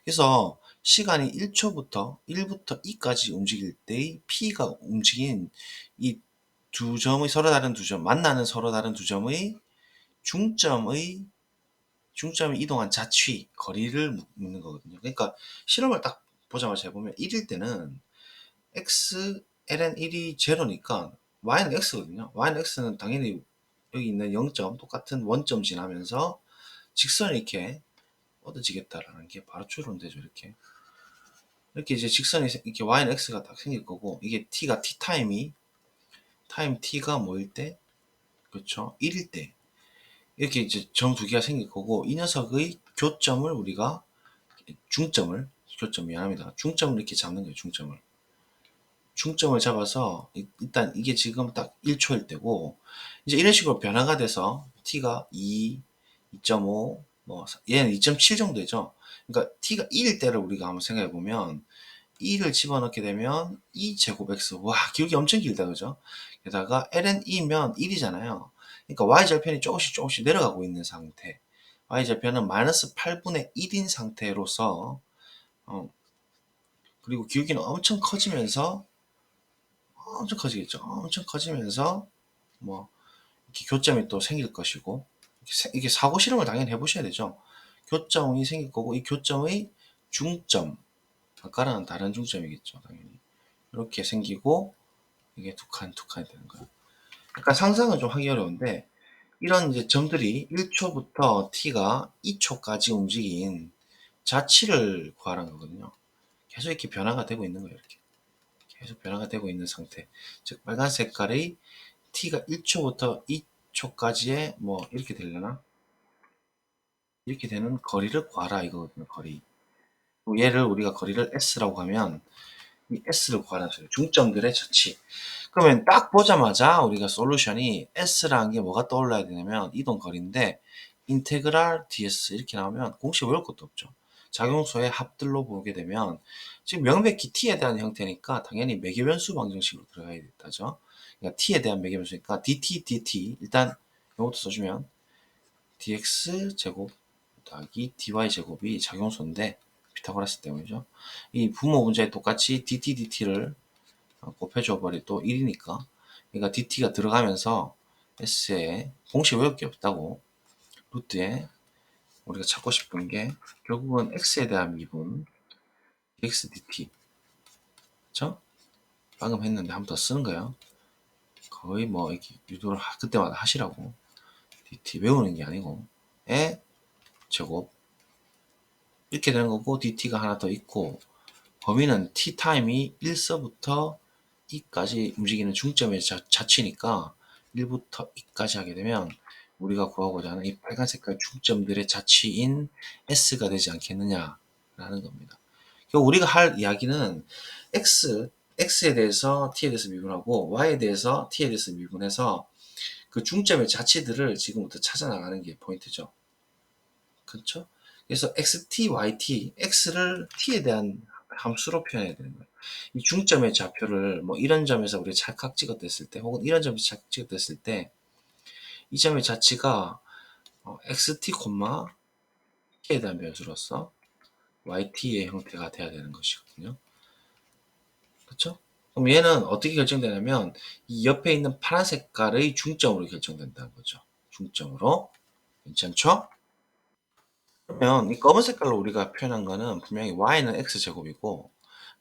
그래서 시간이 1부터 2까지 움직일 때의 p가 움직인 이 두 점의 서로 다른 두 점, 만나는 서로 다른 두 점의 중점이 이동한 자취 거리를 묻는 거거든요. 그러니까 실험을 딱 보자마자 해보면 1일 때는 x ln 1이 제로니까 y는 x거든요. y는 x는 당연히 여기 있는 0점 똑같은 원점 지나면서 직선이 이렇게 얻어지겠다라는 게 바로 추론되죠. 이렇게 이제 직선이 이렇게 y는 x가 딱 생길 거고, 이게 t가 타임 t가 뭐일 때, 그렇죠? 1일 때 이렇게 이제 점 두 개가 생길 거고, 이 녀석의 교점을 우리가 교점 미안합니다. 중점을 이렇게 잡는 거예요. 중점을 잡아서 일단 이게 지금 딱 1초일 때고, 이제 이런 식으로 변화가 돼서 t가 2, 2.5, 뭐 얘는 2.7 정도죠. 그러니까 t가 1일 때를 우리가 한번 생각해 보면 2를 집어넣게 되면 2제곱 x, 와 기억이 엄청 길다 그죠? 게다가 ln 2면 1이잖아요. 그러니까 y절편이 조금씩 내려가고 있는 상태, y절편은 마이너스 8분의 1인 상태로서 그리고 기울기는 엄청 커지겠죠. 엄청 커지면서 뭐 이렇게 교점이 또 생길 것이고, 이게 사고 실험을 당연히 해보셔야 되죠. 교점이 생길 거고, 이 교점의 중점, 아까랑은 다른 중점이겠죠, 당연히. 이렇게 생기고 이게 두 칸이 되는 거예요. 약간 상상은 좀 하기 어려운데, 이런 이제 점들이 1초부터 t가 2초까지 움직인 자치를 구하라는 거거든요. 계속 이렇게 변화가 되고 있는 거예요. 이렇게 계속 변화가 되고 있는 상태. 즉 빨간 색깔의 t가 1초부터 2초까지의 뭐 이렇게 되려나? 이렇게 되는 거리를 구하라 이거거든요. 거리. 얘를 우리가 거리를 s라고 하면 이 s를 구하라는 소리예요. 중점들의 저치. 그러면 딱 보자마자 우리가 솔루션이 s라는 게 뭐가 떠올라야 되냐면 이동거리인데, 인테그랄 ds 이렇게 나오면 공식 외울 것도 없죠. 작용소의 합들로 보게 되면 지금 명백히 t에 대한 형태니까 당연히 매개변수 방정식으로 들어가야 됐다죠. 그러니까 t에 대한 매개변수니까 dt 일단 이것도 써주면 dx 제곱 더하기 dy 제곱이 작용소인데, 피타고라스 때문이죠. 이 분모 문제에 똑같이 dt를 곱해줘 버리 또 1이니까, 그러니까 dt가 들어가면서 s에 공식 외울 게 없다고, 루트에 우리가 찾고 싶은 게 결국은 x에 대한 미분 dx dt, 그쵸? 방금 했는데 한 번 더 쓰는 거예요. 거의 뭐 이렇게 유도를 그때마다 하시라고. dt 외우는 게 아니고 에 제곱 이렇게 되는 거고, dt가 하나 더 있고, 범위는 t 타임이 1서부터 2까지 움직이는 중점의 자치니까 1부터 2까지 하게 되면 우리가 구하고자 하는 이 빨간 색깔 중점들의 자치인 s가 되지 않겠느냐라는 겁니다. 우리가 할 이야기는 x에 대해서 t에 대해서 미분하고 y에 대해서 t에 대해서 미분해서 그 중점의 자치들을 지금부터 찾아 나가는 게 포인트죠. 그렇죠? 그래서 xt, yt, x를 t에 대한 함수로 표현해야 되는 거예요. 이 중점의 좌표를 뭐 이런 점에서 우리가 찰칵 찍어댔을 때, 혹은 이런 점에서 찰칵 찍어댔을 때, 이 점의 자치가 xt, t에 대한 변수로서 yt의 형태가 돼야 되는 것이거든요. 그렇죠? 그럼 얘는 어떻게 결정되냐면 이 옆에 있는 파란 색깔의 중점으로 결정된다는 거죠. 중점으로. 괜찮죠? 그러면 이 검은 색깔로 우리가 표현한 거는 분명히 y는 x제곱이고,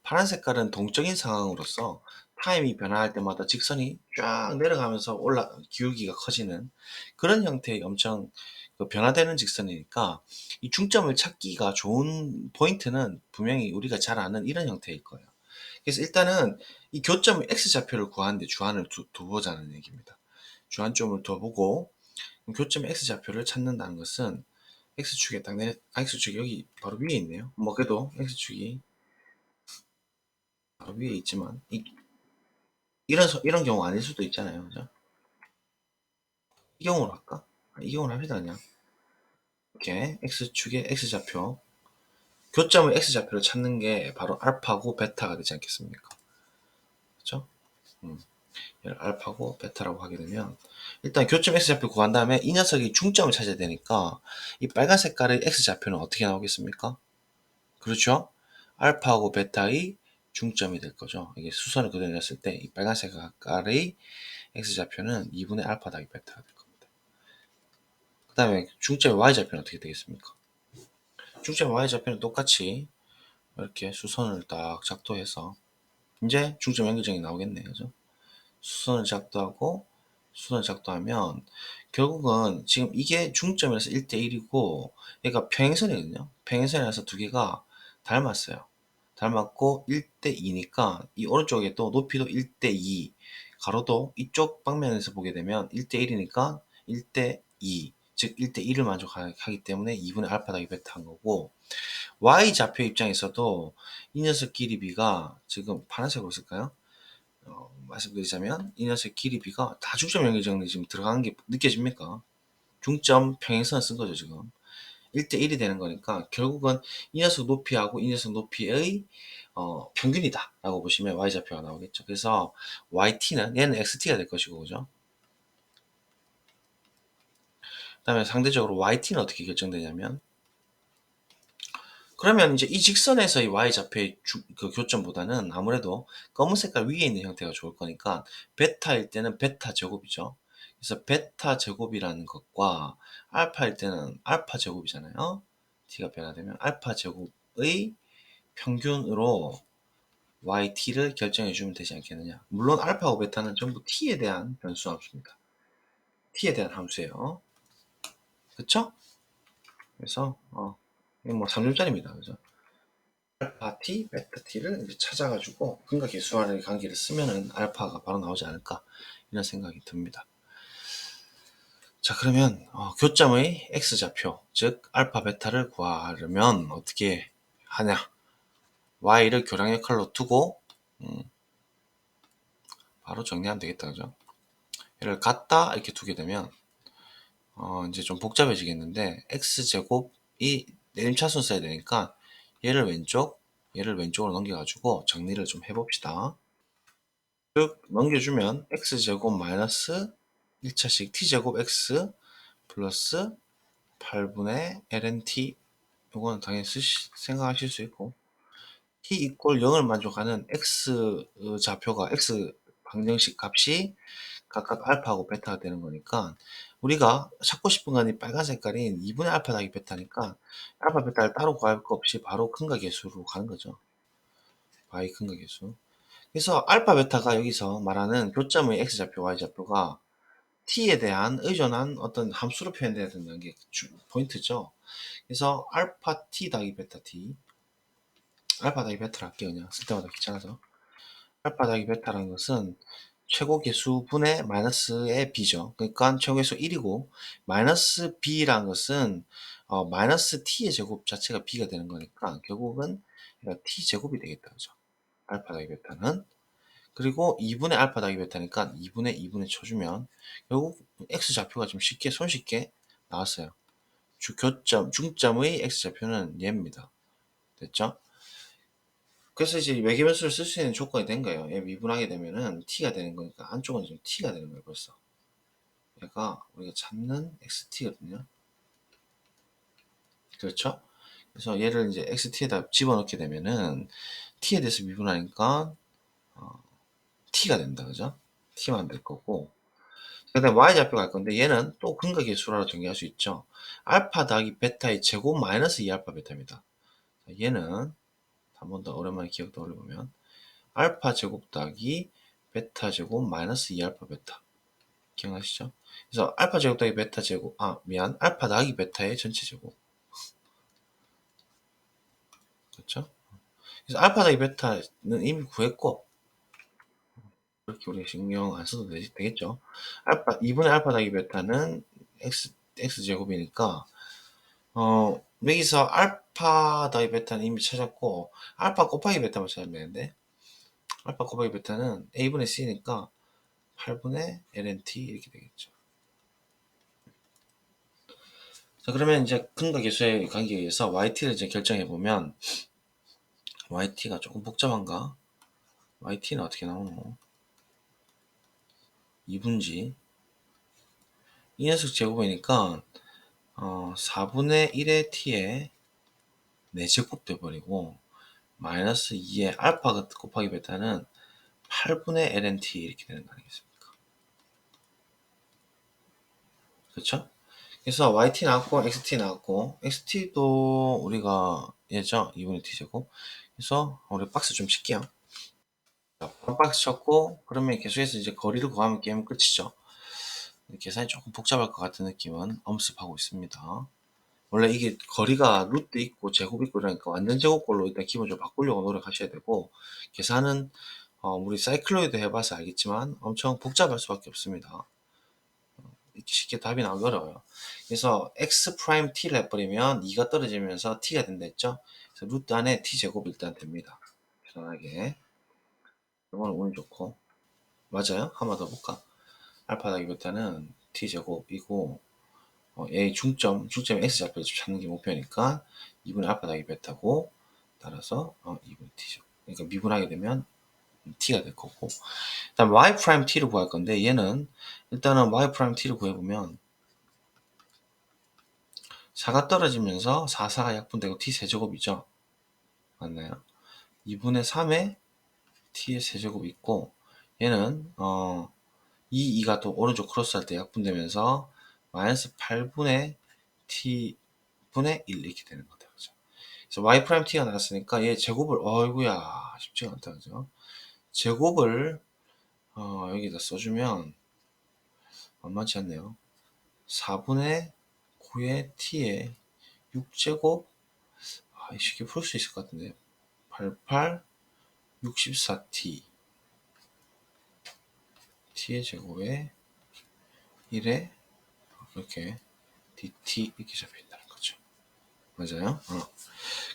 파란 색깔은 동적인 상황으로서 타임이 변화할 때마다 직선이 쫙 내려가면서 기울기가 커지는 그런 형태의 엄청 변화되는 직선이니까, 이 중점을 찾기가 좋은 포인트는 분명히 우리가 잘 아는 이런 형태일 거예요. 그래서 일단은 이 교점 x좌표를 구하는데 주안을 둬보자는 얘기입니다. 주안점을 둬보고 교점 x좌표를 찾는다는 것은 x축에 딱 x축이 여기 바로 위에 있네요. 뭐 그래도 x축이 바로 위에 있지만 이런 경우 아닐 수도 있잖아요. 그죠? 이 경우로 할까? 이 경우로 합시다 그냥. 이렇게 x축의 x좌표, 교점의 x좌표를 찾는 게 바로 알파고 베타가 되지 않겠습니까? 그렇죠? 얘를 알파고 베타라고 하게 되면 일단 교점 x좌표 구한 다음에 이 녀석이 중점을 찾아야 되니까 이 빨간 색깔의 x좌표는 어떻게 나오겠습니까? 그렇죠? 알파하고 베타의 중점이 될 거죠. 이게 수선을 그대로 냈을 때 이 빨간색 색깔의 x좌표는 2분의 알파 더하기 베타가 될 겁니다. 그 다음에 중점의 y좌표는 어떻게 되겠습니까? 중점의 y좌표는 똑같이 이렇게 수선을 딱 작도해서 이제 중점 연결점이 나오겠네. 그죠? 수선을 작도하고 수선을 작도하면 결국은 지금 이게 중점에서 1대1이고 얘가 평행선이거든요. 평행선이라서 두 개가 닮았어요. 닮았고 1대2니까 이 오른쪽에 또 높이도 1대2 가로도 이쪽 방면에서 보게 되면 1대1이니까 1대2 즉 1대1을 만족하기 때문에 2분의 알파 더하기 베타 한 거고 Y좌표 입장에서도 이 녀석 길이 B가 지금 파란색으로 쓸까요? 말씀드리자면 이 녀석 길이 B가 다 중점 연결점이 지금 들어가는 게 느껴집니까? 중점 평행선 쓴 거죠 지금. 1대1이 되는 거니까 결국은 이 녀석 높이하고 이 녀석 높이의 평균이다 라고 보시면 Y좌표가 나오겠죠. 그래서 YT는 얘는 XT가 될 것이고 그죠? 그 다음에 상대적으로 YT는 어떻게 결정되냐면 그러면 이제 이 직선에서의 Y좌표의 그 교점보다는 아무래도 검은 색깔 위에 있는 형태가 좋을 거니까 베타일 때는 베타 제곱이죠. 그래서 베타 제곱이라는 것과 알파일 때는 알파 제곱이잖아요. t가 변화되면 알파 제곱의 평균으로 yt를 결정해 주면 되지 않겠느냐. 물론 알파하고 베타는 전부 t에 대한 변수 함수입니다. t에 대한 함수예요. 그쵸? 그래서 이건 뭐 3점짜리입니다. 그죠? 알파 t, 베타 t를 이제 찾아가지고 근각계수와의 관계를 쓰면은 알파가 바로 나오지 않을까 이런 생각이 듭니다. 자 그러면 교점의 x좌표 즉 알파 베타를 구하려면 어떻게 하냐. y를 교량 역할로 두고 바로 정리하면 되겠다. 그죠? 얘를 갖다 이렇게 두게 되면 이제 좀 복잡해지겠는데 x제곱이 내림차순 써야 되니까 얘를 왼쪽으로 넘겨가지고 정리를 좀 해봅시다. 즉 넘겨주면 x제곱 마이너스 1차식 t제곱 x 플러스 8분의 ln 이거는 당연히 생각하실 수 있고 t 이퀄 0을 만족하는 x 좌표가 x 방정식 값이 각각 알파하고 베타가 되는 거니까 우리가 찾고 싶은 건 이 빨간 색깔인 2분의 알파 더하기 베타니까 알파 베타를 따로 구할 거 없이 바로 근각계수로 가는 거죠. y 근각계수. 그래서 알파 베타가 여기서 말하는 교점의 x좌표 y좌표가 t에 대한 의존한 어떤 함수로 표현돼야 된다는 게 포인트죠. 그래서 알파 t 더하기 베타 t 알파 더하기 베타를 할게요. 그냥 쓸 때마다 귀찮아서 알파 더하기 베타라는 것은 최고계수분의 마이너스의 b죠. 그러니까 최고계수 1이고 마이너스 b라는 것은 마이너스 t의 제곱 자체가 b가 되는 거니까 결국은 t 제곱이 되겠다. 그죠? 알파 더하기 베타는 그리고 2분의 알파 더하기 베타니까 2분의 2분의 쳐주면 결국 x좌표가 좀 손쉽게 나왔어요. 중점의 x좌표는 얘입니다. 됐죠? 그래서 이제 외계변수를 쓸 수 있는 조건이 된 거예요. 얘 미분하게 되면은 t가 되는 거니까 한쪽은 지금 t가 되는 거예요. 벌써 얘가 우리가 찾는 xt거든요. 그렇죠? 그래서 얘를 이제 xt에다 집어넣게 되면은 t에 대해서 미분하니까 t가 된다. 그죠? t만 될 거고 그 다음에 y좌표 갈 건데 얘는 또 근각의 수라로 정의할 수 있죠. 알파 더하기 베타의 제곱 마이너스 2알파 베타입니다. 얘는 한 번 더 오랜만에 기억 떠올려보면 알파 제곱 더하기 베타 제곱 마이너스 2알파 베타 기억나시죠? 그래서 알파 제곱 더하기 베타 제곱 알파 더하기 베타의 전체 제곱 그렇죠? 그래서 알파 더하기 베타는 이미 구했고 그렇게 우리가 신경 안 써도 되겠죠? 2분의 알파 더하기 베타는 x 제곱이니까 여기서 알파 더하기 베타는 이미 찾았고 알파 곱하기 베타만 찾으면 되는데 알파 곱하기 베타는 a분의 c니까 8분의 ln t 이렇게 되겠죠. 자 그러면 이제 근각계수의 관계에 의해서 yt를 이제 결정해 보면 yt가 조금 복잡한가? yt는 어떻게 나오노? 2분지 이 녀석 제곱이니까 4분의 1의 t에 4제곱 돼버리고 마이너스 2의 알파 곱하기 베타는 8분의 ln t 이렇게 되는 거 아니겠습니까? 그렇죠? 그래서 yt 나왔고 xt 나왔고 xt도 우리가 얘죠 2분의 t제곱 그래서 우리 박스 좀 칠게요. 자, 박스 쳤고 그러면 계속해서 이제 거리를 구하면 게임은 끝이죠. 계산이 조금 복잡할 것 같은 느낌은 엄습하고 있습니다. 원래 이게 거리가 루트 있고 제곱 있고 이러니까 완전 제곱꼴로 일단 기본적으로 바꾸려고 노력하셔야 되고, 계산은 우리 사이클로이드 해봐서 알겠지만 엄청 복잡할 수밖에 없습니다. 이렇게 쉽게 답이 나오기 어려워요. 그래서 x 프라임 t를 해버리면 2가 떨어지면서 t가 된다 했죠. 그래서 루트 안에 t 제곱 일단 됩니다. 편하게. 이거는 운이 좋고. 맞아요? 한 번 더 볼까? 알파 더하기 베타는 t 제곱이고, A 중점이 X좌표를 찾는 게 목표니까 2분의 알파 더하기 베타고, 따라서 2분의 T죠. 그러니까 미분하게 되면 T가 될 거고, 다음 Y 프라임 T를 구할 건데, 얘는 일단은 Y 프라임 T를 구해보면 4가 떨어지면서 4, 4가 약분되고 T 세제곱이죠. 맞나요? 2분의 3에 T의 세제곱이 있고, 얘는 2가 또 오른쪽 크로스할 때 약분되면서 마이너스 8분의 T분의 1 이렇게 되는 거다. 그죠? 그래서 y 프라임 t가 나왔으니까 얘 제곱을, 어이구야, 쉽지가 않다. 그죠? 제곱을 여기다 써주면 만만치 않네요. 4분의 9의 t의 6제곱. 쉽게 풀 수 있을 것 같은데. 88 64t t의 제곱에 1에 이렇게 dt 이렇게 잡혀있다는 거죠. 맞아요?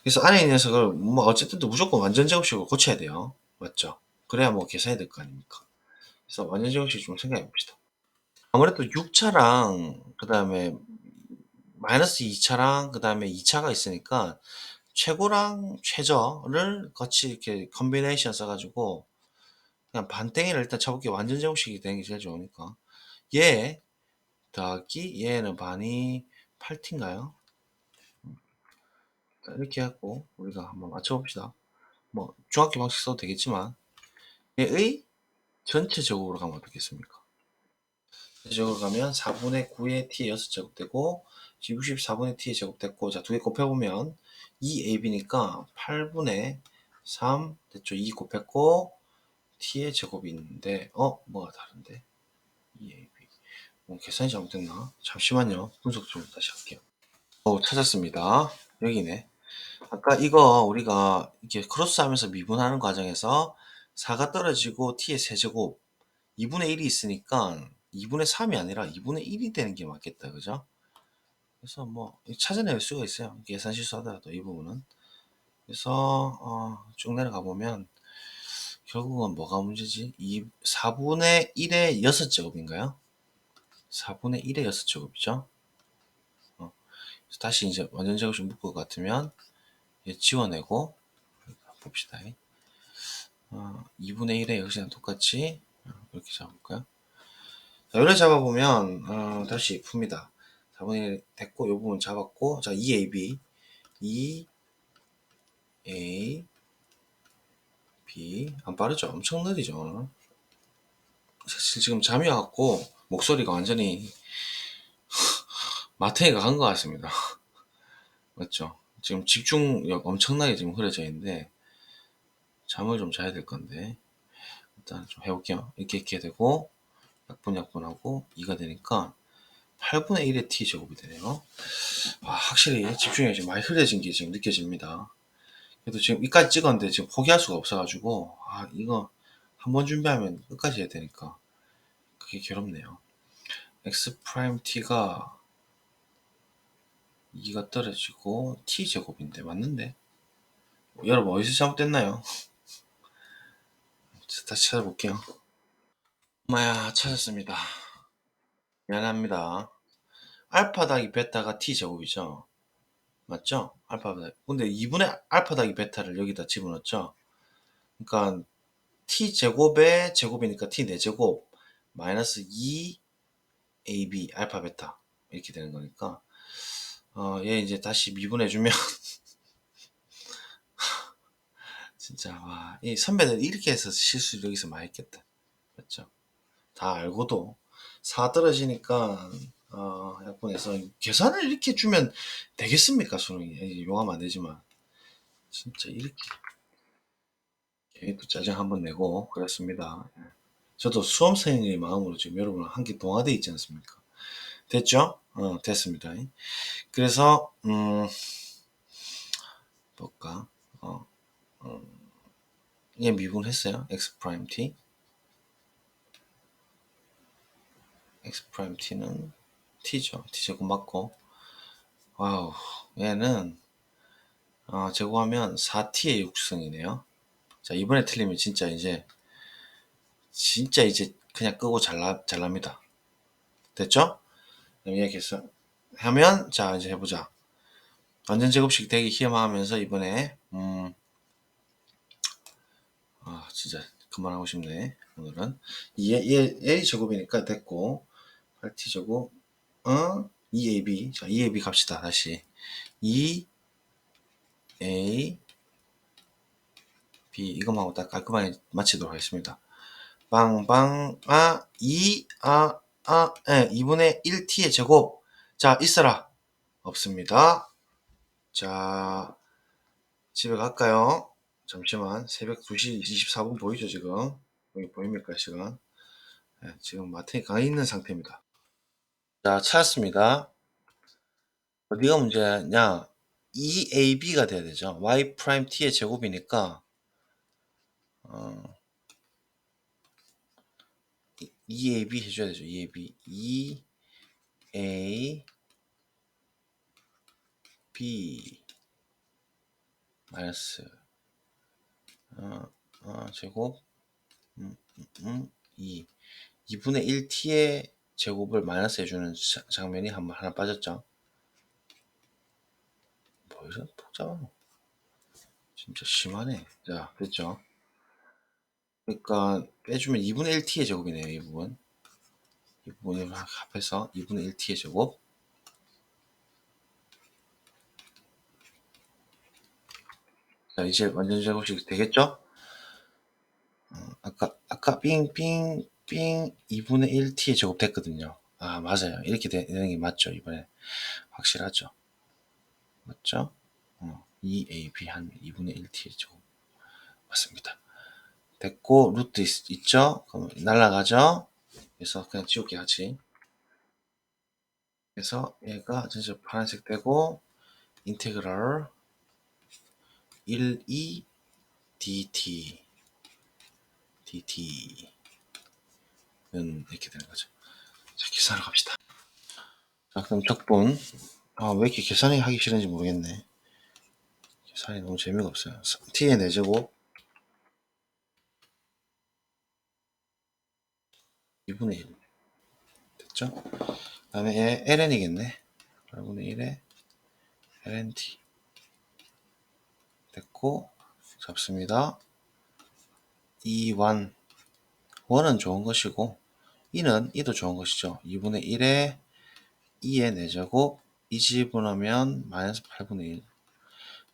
그래서 안에 있는 녀석을 뭐 어쨌든 또 무조건 완전 제곱식으로 고쳐야 돼요. 맞죠? 그래야 뭐 계산이 될 거 아닙니까? 그래서 완전 제곱식 좀 생각해 봅시다. 아무래도 6차랑 그 다음에 마이너스 2차랑 그 다음에 2차가 있으니까 최고랑 최저를 같이 이렇게 컨비네이션 써가지고 그냥 반땡이를 일단 쳐볼게요. 완전 제곱식이 되는 게 제일 좋으니까. 얘 더하기 얘는 반이 8t인가요? 이렇게 해갖고 우리가 한번 맞춰봅시다. 뭐 중학교 방식 써도 되겠지만 얘의 전체적으로 가면 어떻겠습니까? 전체적으로 가면 4분의 9의 t의 6제곱 되고 64분의 t의 제곱 됐고, 자, 두 개 곱해보면 2ab니까 8분의 3 됐죠. 2 곱했고 t의 제곱이 있는데 뭐가 다른데? 2ab 계산이 잘못됐나? 잠시만요. 분석 좀 다시 할게요. 찾았습니다. 여기네. 아까 이거 우리가 이렇게 크로스 하면서 미분하는 과정에서 4가 떨어지고 t의 세제곱 2분의 1이 있으니까 2분의 3이 아니라 2분의 1이 되는 게 맞겠다. 그죠? 그래서 뭐 찾아낼 수가 있어요. 계산 실수하더라도 이 부분은. 그래서 쭉 내려가 보면 결국은 뭐가 문제지? 4분의 1의 6제곱인가요? 4분의 1의 6제곱이죠. 다시 이제 완전 제곱식 묶을 것 같으면 지워내고 봅시다. 2분의 1의 역시나 똑같이 이렇게 잡을까요? 자, 이렇게 잡아보면 다시 풉니다. 4분의 1 됐고 이 부분 잡았고, 자, 2ab 2a B 안 빠르죠? 엄청 느리죠. 사실 지금 잠이 왔고 목소리가 완전히 마탱이가 간 것 같습니다. 맞죠? 지금 집중력 엄청나게 지금 흐려져 있는데 잠을 좀 자야 될 건데 일단 좀 해볼게요. 이렇게 되고 약분하고 2가 되니까 8분의 1의 t 제곱이 되네요. 확실히 집중력이 지금 많이 흐려진 게 지금 느껴집니다. 그래도 지금 이까지 찍었는데 지금 포기할 수가 없어가지고 이거 한번 준비하면 끝까지 해야 되니까 그게 괴롭네요. x 프라임 t가 2가 떨어지고 t제곱인데 맞는데? 여러분 어디서 잘못됐나요? 다시 찾아볼게요. 엄마야, 찾았습니다. 미안합니다. 알파 더하기 베타가 t제곱이죠. 맞죠? 알파 더하기. 근데 2분의 알파 더하기 베타를 여기다 집어넣었죠. 그러니까 t제곱의 제곱이니까 t 4제곱 마이너스 2ab 알파 베타 이렇게 되는 거니까 얘 이제 다시 미분해주면 진짜 이 선배들 이렇게 해서 실수를 여기서 많이 했겠다. 맞죠? 다 알고도 4 떨어지니까 약분해서 계산을 이렇게 주면 되겠습니까? 수능이 용하면 안 되지만 진짜 이렇게 괜히 또 짜증 한번 내고 그렇습니다. 예. 저도 수험생의 마음으로 지금 여러분 함께 동화돼 있지 않습니까? 됐죠? 됐습니다. 그래서 볼까? 어, 얘 미분했어요. x 프라임 t. x 프라임 t는 t죠. t 제곱 맞고. 와우, 얘는 제곱하면 4t의 육승이네요. 자, 이번에 틀리면 진짜 이제 그냥 끄고 잘납니다. 됐죠? 그럼 이렇게 해서 하면, 자, 이제 해보자. 완전 제곱식 되기 희망하면서 이번에, 진짜 그만하고 싶네. 오늘은. 얘 제곱이니까 됐고, 8t 제곱, 2ab. 자, 2ab 갑시다. 다시. 2a, b. 이것만 하고 딱 깔끔하게 마치도록 하겠습니다. 빵빵, 2분의 1t의 제곱. 자, 있어라. 없습니다. 자, 집에 갈까요? 잠시만. 새벽 2시 24분 보이죠, 지금? 여기 보입니까, 시간? 네, 지금 마트에 가 있는 상태입니다. 자, 찾았습니다. 어디가 문제냐? 2ab가 돼야 되죠. y 프라임 t의 제곱이니까, 2ab 해줘야 되죠. 2ab. 2a, b, 마이너스, 제곱, 2. 2분의 1t의 제곱을 마이너스 해주는 장면이 하나 빠졌죠. 뭐 이런 복잡한 진짜 심하네. 자, 됐죠. 그러니까 빼주면 2분의 1t의 제곱이네요. 이 부분. 이 부분을 합해서 2분의 1t의 제곱. 자, 이제 완전 제곱식 되겠죠? 아까 삥삥삥 2분의 1t의 제곱 됐거든요. 맞아요. 이렇게 되는 게 맞죠. 이번에 확실하죠. 맞죠? 2ab 한 2분의 1t의 제곱 맞습니다. 됐고 루트 있죠? 그럼 날라가죠? 그래서 그냥 지울게 같이. 그래서 얘가 전체 파란색 되고 인테그랄 1, 2 dt 는 이렇게 되는 거죠. 자, 계산하러 갑시다. 자, 그럼 적분. 왜 이렇게 계산이 하기 싫은지 모르겠네. 계산이 너무 재미가 없어요. t의 4제곱 2분의 1 됐죠? 그 다음에 얘 ln이겠네. 8분의 1에 lnt 됐고 잡습니다. 2완 1은 좋은 것이고 2도 좋은 것이죠. 2분의 1에 2의 4제곱 2 집어넣으면 마이너스 8분의 1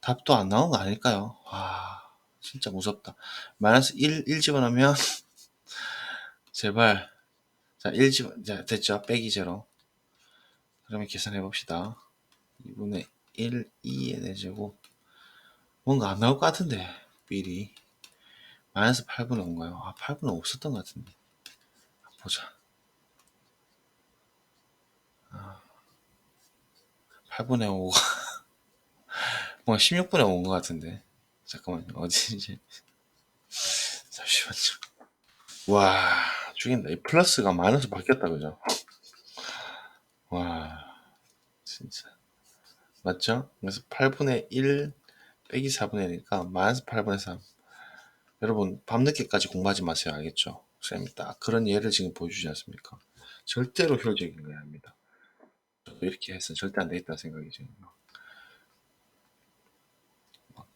답도 안 나온 거 아닐까요? 진짜 무섭다. 마이너스 1 집어넣으면 제발 자, 자, 됐죠? 빼기 제로. 그러면 계산해 봅시다. 2분의 1, 2의 4제곱 뭔가 안 나올 것 같은데 미리 마이너스 8분의 5인가요? 8분의 5 없었던 것 같은데 보자. 8분의 5가 뭔가 16분의 5인 것 같은데 잠깐만요. 어디지? 잠시만요. 와 죽인다. 이 플러스가 마이너스 바뀌었다 그죠? 와 진짜 맞죠? 그래서 8분의 1 빼기 4분의 1이니까 마이너스 8분의 3. 여러분 밤늦게까지 공부하지 마세요. 알겠죠? 쌤이 딱 그런 예를 지금 보여주지 않습니까? 절대로 효율적인 거야 합니다. 저도 이렇게 해서 절대 안 되겠다 생각이 지금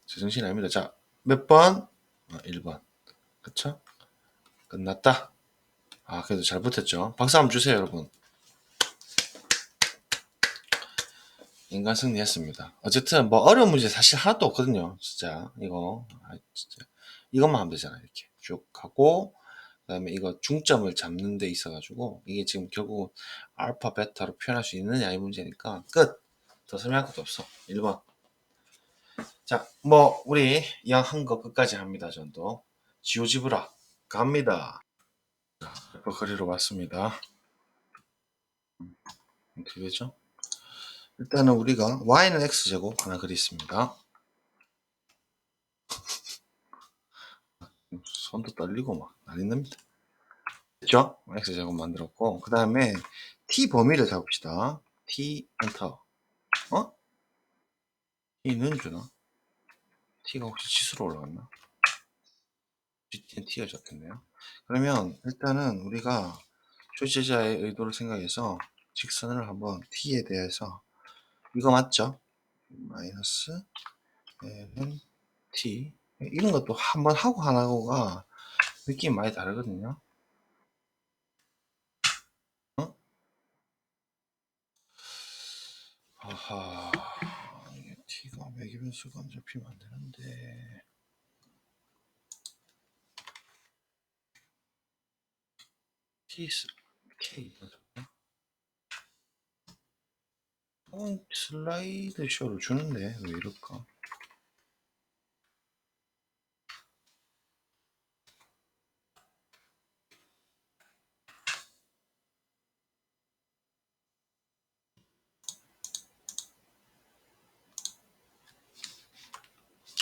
제정신이 아닙니다. 자, 몇 번? 1번. 그쵸? 끝났다. 그래도 잘 붙었죠? 박수 한번 주세요, 여러분. 인간 승리했습니다. 어쨌든 뭐 어려운 문제 사실 하나도 없거든요. 진짜 이거 진짜 이것만 하면 되잖아요. 이렇게 쭉 하고 그다음에 이거 중점을 잡는 데 있어가지고 이게 지금 결국 알파 베타로 표현할 수 있느냐 이 문제니까 끝. 더 설명할 것도 없어. 1번. 자, 뭐 우리 이왕 한 거 끝까지 합니다. 전도 지오지브라 갑니다. 그래프 그리러 왔습니다. 어떻게 되죠? 일단은 우리가 y는 x제곱 하나 그리겠습니다. 손도 떨리고 막 난리 납니다. 됐죠? x제곱 만들었고 그 다음에 t 범위를 잡읍시다. t 엔터. t는 주나? t가 혹시 치수로 올라갔나? t가 적혔네요. 그러면 일단은 우리가 출제자의 의도를 생각해서 직선을 한번 t에 대해서 이거 맞죠? 마이너스 ln t 이런 것도 한번 하고 안 하고가 느낌이 많이 다르거든요. 어? 아하, 이게 t가 매기변수가 안 잡히면 안 되는데. t k 슬라이드 쇼를 주는데 왜 이럴까?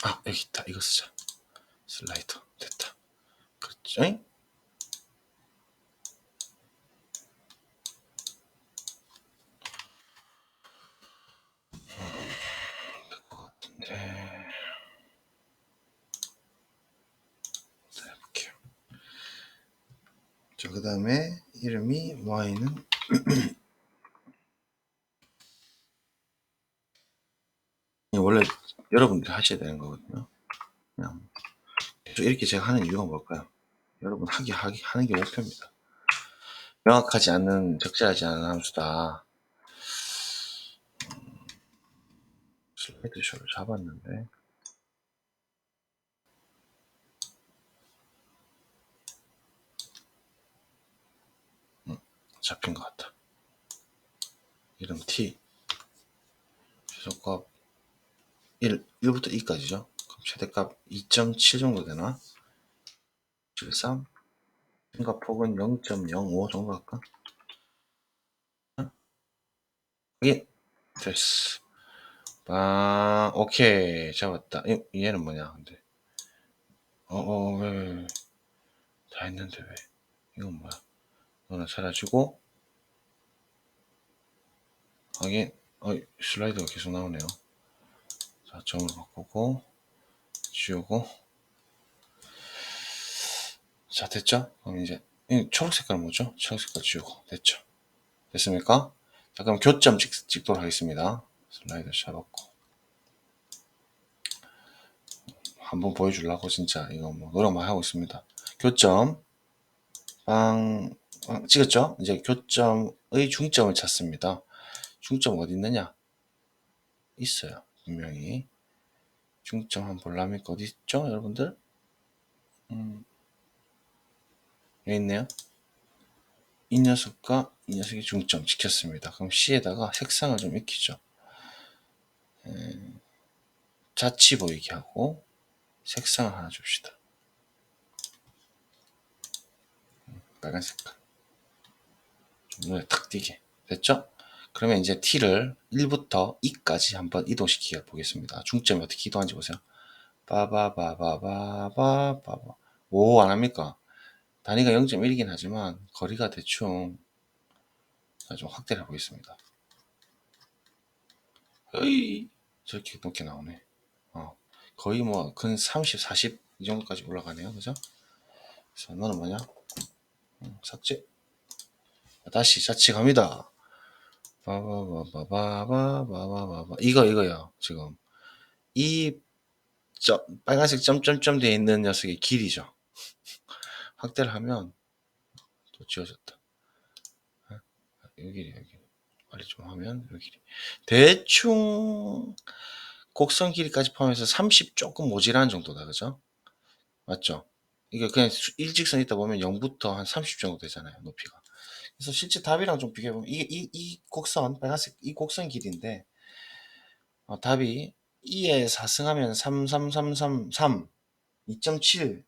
아, 여기 있다. 이거 쓰자. 슬라이더 됐다. 그렇죠? 될 것 같은데. 자, 해볼게요. 자, 그 다음에 이름이 y는 원래 여러분들이 하셔야 되는 거거든요. 그냥 이렇게 제가 하는 이유가 뭘까요? 여러분 하는 게 목표입니다. 명확하지 않은 적절하지 않은 함수다. 슬라이드 쇼를 잡았는데 잡힌 것 같다. 이름 t 최소값 1부터 2까지죠. 그럼 최대값 2.7 정도 되나? 73 생각폭은 0.05 정도 할까? 예, 됐어. 오케이. 잡았다. 얘는 뭐냐, 근데. 왜. 다 했는데 왜. 이건 뭐야. 너는 사라지고, 하긴, 슬라이드가 계속 나오네요. 자, 점으로 바꾸고, 지우고. 자, 됐죠? 그럼 이제, 초록 색깔은 뭐죠? 초록 색깔 지우고. 됐죠? 됐습니까? 자, 그럼 교점 찍도록 하겠습니다. 슬라이드 잡았고. 한번 보여주려고 진짜 이거 뭐 노력 많이 하고 있습니다. 교점 찍었죠? 이제 교점의 중점을 찾습니다. 중점 어디 있느냐? 있어요. 분명히. 중점 한번 볼라니까 어디 있죠? 여러분들? 여기 있네요. 이 녀석과 이 녀석의 중점 지켰습니다. 그럼 C에다가 색상을 좀 익히죠. 자치 보이게 하고 색상을 하나 줍시다. 빨간 색깔. 좀 눈에 탁 띄게. 됐죠? 그러면 이제 T를 1부터 2까지 한번 이동시켜 보겠습니다. 중점이 어떻게 이동하는지 보세요. 빠바바바바바바바. 오, 안 합니까? 단위가 0.1이긴 하지만 거리가 대충 좀 확대를 해보겠습니다. 어이, 저렇게 높게 나오네. 거의 뭐 근 30, 40 이 정도까지 올라가네요. 그죠? 그래서 너는 뭐냐? 삭제. 다시 자치 갑니다. 바바바바바바바바바. 이거요. 지금 이 빨간색 점점점 되어 있는 녀석의 길이죠. 확대를 하면 또 지워졌다. 여기 빨리 좀 하면 여기 대충 곡선 길이까지 포함해서 30 조금 모자란 정도다. 그죠? 맞죠? 이게 그냥 일직선 있다 보면 0부터 한 30 정도 되잖아요. 높이가. 그래서 실제 답이랑 좀 비교해보면 이 곡선 빨간색 이 곡선 길이인데 답이 2에 4승하면 3, 3, 3, 3, 3 2.7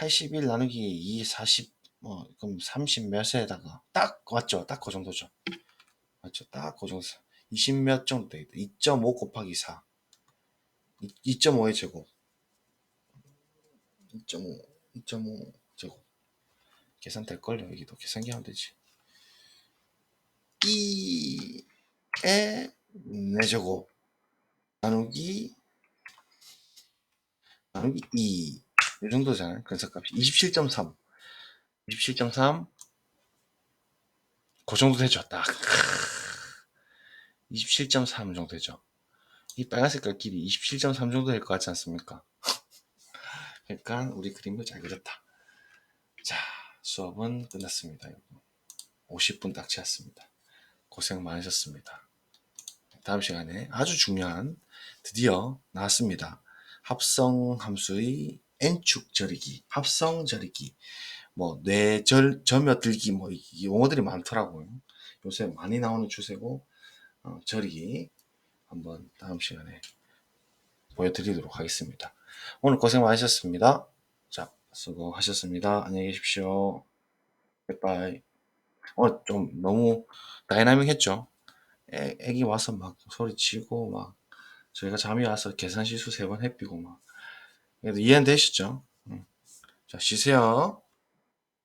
81 나누기 2 40 뭐 그럼 30 몇에다가 딱 맞죠? 딱 그 정도죠. 맞죠? 딱 그 정도. 20 몇 정도 되겠다. 2.5 곱하기 4. 2.5의 제곱. 2.5. 2.5 제곱. 계산 될걸요. 여기도 계산기 하면 되지. 2의 4제곱 나누기 2. 이 정도잖아요. 근석값이 27.3. 27.3. 그 정도 되죠. 딱. 27.3 정도 되죠. 이 빨간 색깔 길이 27.3 정도 될 것 같지 않습니까? 그러니까 우리 그림도 잘 그렸다. 자, 수업은 끝났습니다. 50분 딱 채웠습니다. 고생 많으셨습니다. 다음 시간에 아주 중요한 드디어 나왔습니다. 합성 함수의 n축 절이기, 합성 절이기, 뭐 점여들기 뭐 이 용어들이 많더라고요. 요새 많이 나오는 추세고 절이기 한번 다음 시간에 보여드리도록 하겠습니다. 오늘 고생 많으셨습니다. 자, 수고하셨습니다. 안녕히 계십시오. 굿바이. 좀 너무 다이나믹 했죠? 애기 와서 막 소리치고, 막, 저희가 잠이 와서 계산 실수 3번 해피고, 막. 그래도 이해는 되시죠? 자, 쉬세요.